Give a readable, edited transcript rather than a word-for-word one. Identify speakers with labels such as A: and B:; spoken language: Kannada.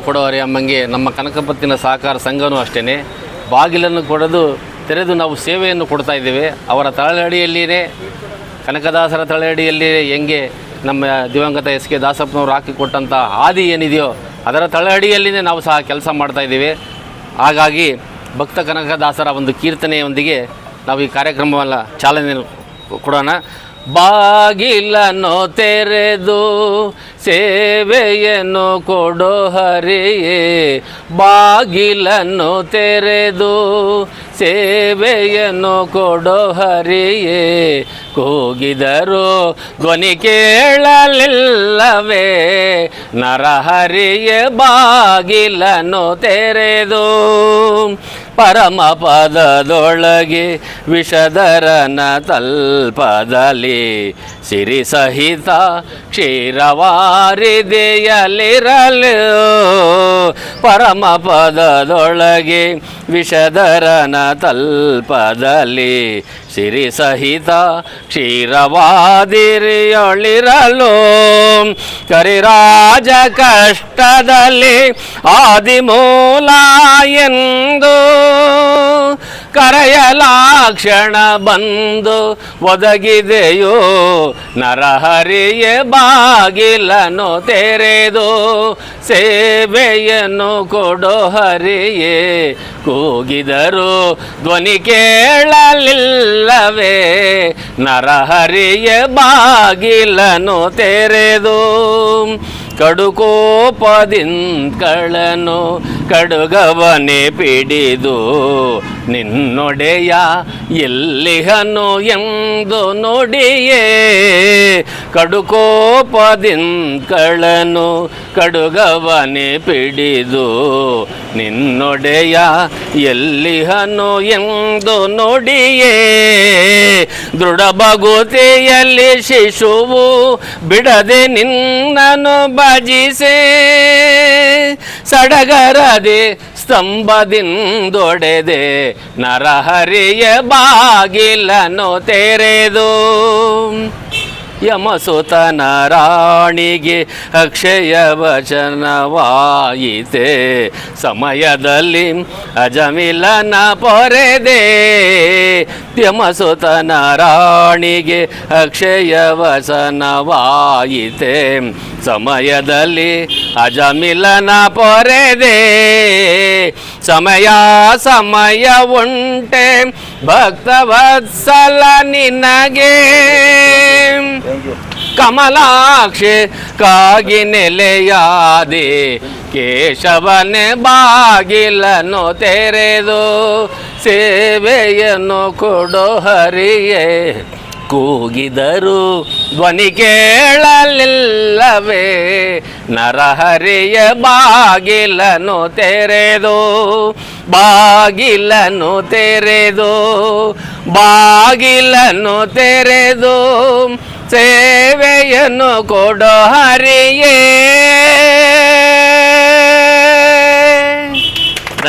A: ಕೊಡೋ ಹರಿಯಮ್ಮಂಗೆ ನಮ್ಮ ಕನಕಪತ್ತಿನ ಸಹಕಾರ ಸಂಘನೂ ಅಷ್ಟೇ ಬಾಗಿಲನ್ನು ತೆರೆದು ನಾವು ಸೇವೆಯನ್ನು ಕೊಡ್ತಾ ಇದ್ದೇವೆ. ಅವರ ತಳಹಡಿಯಲ್ಲಿಯೇ ಕನಕದಾಸರ ತಳಹಡಿಯಲ್ಲಿ ಹೆಂಗೆ ನಮ್ಮ ದಿವಂಗತ ಎಸ್ ಕೆ ದಾಸಪ್ಪನವರು ಹಾಕಿಕೊಟ್ಟಂಥ ಹಾದಿ ಏನಿದೆಯೋ ಅದರ ತಳಹಡಿಯಲ್ಲಿಯೇ ನಾವು ಸಹ ಕೆಲಸ ಮಾಡ್ತಾಯಿದ್ದೀವಿ. ಹಾಗಾಗಿ ಭಕ್ತ ಕನಕದಾಸರ ಒಂದು ಕೀರ್ತನೆಯೊಂದಿಗೆ ನಾವು ಈ ಕಾರ್ಯಕ್ರಮವನ್ನು ಚಾಲನೆ ಕೊಡೋಣ. ಬಾಗಿಲನ್ನು ತೆರೆದು ಸೇವೆಯನ್ನು ಕೊಡೋ ಹರಿಯೇ, ಬಾಗಿಲನ್ನು ತೆರೆದು ಸೇವೆಯನ್ನು ಕೊಡೋ ಹರಿಯೇ, ಕೂಗಿದರು ಧ್ವನಿ ಕೇಳಲಿಲ್ಲವೇ ನರಹರಿಯೇ ಬಾಗಿಲನ್ನು ತೆರೆದು, ಪರಮ ಪದದೊಳಗೆ ವಿಷಧರನ ತಲ್ಪದಲ್ಲಿ ಸಿರಿ ಸಹಿತ ಕ್ಷೀರವಾರಿದೆಯಲ್ಲಿರಲು, ಪರಮ ಪದದೊಳಗೆ ವಿಷಧರನ ತಲ್ಪದಲ್ಲಿ ಸಿರಿ ಸಹಿತ ಕ್ಷೀರವಾದಿರಿಯೊಳಿರಲು, ಕರಿರಾಜ ಕಷ್ಟದಲ್ಲಿ ಆದಿಮೂಲ ಎಂದು ಕರೆಯಲಾಕ್ಷಣ ಬಂದು ಒದಗಿದೆಯೋ ನರಹರಿಯೇ ಬಾಗಿಲನ್ನು ತೆರೆದು ಸೇವೆಯನ್ನು ಕೊಡೋ ಹರಿಯೇ, ಕೂಗಿದರು ಧ್ವನಿ ಕೇಳಲಿಲ್ಲವೇ ನರಹರಿಯೇ ಬಾಗಿಲನ್ನು ತೆರೆದು, ಕಡುಕೋಪದಿಂಕಳನು ಕಡುಗವನೆ ಪಿಡಿದು ನಿನ್ನೊಡೆಯ ಎಲ್ಲಿಹನು ಎಂದು ನುಡಿಯೇ, ಕಡುಕೋಪದಿಂಕಳನು ಕಡುಗವನೆ ಪಿಡಿದು ನಿನ್ನೊಡೆಯ ಎಲ್ಲಿಹನು ಎಂದು ನುಡಿಯೇ, ದೃಢ ಭಗುತಿಯಲ್ಲಿ ಶಿಶುವು ಬಿಡದೆ ನಿನ್ನನು ಭಜಿಸೆ, ಸಡಗರದೆ ಸ್ತಂಭದಿಂದೊಡೆದೆ ನರಹರಿಯೇ ಬಾಗಿಲನ್ನು ತೆರೆದು, ಯಮಸುತನ ರಾಣಿಗೆ ಅಕ್ಷಯ ವಚನವಾಯಿತೆ ಸಮಯದಲ್ಲಿ ಅಜಮಿಲನ ಪೊರೆದೆ, ಯಮಸುತನ ರಾಣಿಗೆ ಅಕ್ಷಯ ವಚನವಾಯಿತೆ ಸಮಯದಲ್ಲಿ ಅಜಮಿಲನ ಪೊರೆದೆ, ಸಮಯ ಉಂಟೆ ಭಕ್ತವತ್ಸಲ ನಿನಗೆ, ಕಮಲಾಕ್ಷಿ ಕಾಗಿ ನೆಲೆಯಾದೆ ಕೇಶವನೇ ಬಾಗಿಲನ್ನು ತೆರೆದು ಸೇವೆಯನ್ನು ಕೊಡೋ ಹರಿಯೇ, ಕೂಗಿದರು ಧ್ವನಿ ಕೇಳಲಿಲ್ಲವೇ ನರಹರಿಯೇ ಬಾಗಿಲನ್ನು ತೆರೆದು, ಬಾಗಿಲನ್ನು ತೆರೆದು ಬಾಗಿಲನ್ನು ತೆರೆದು ಸೇವೆಯನ್ನು ಕೊಡೋ ಹರಿಯೇ.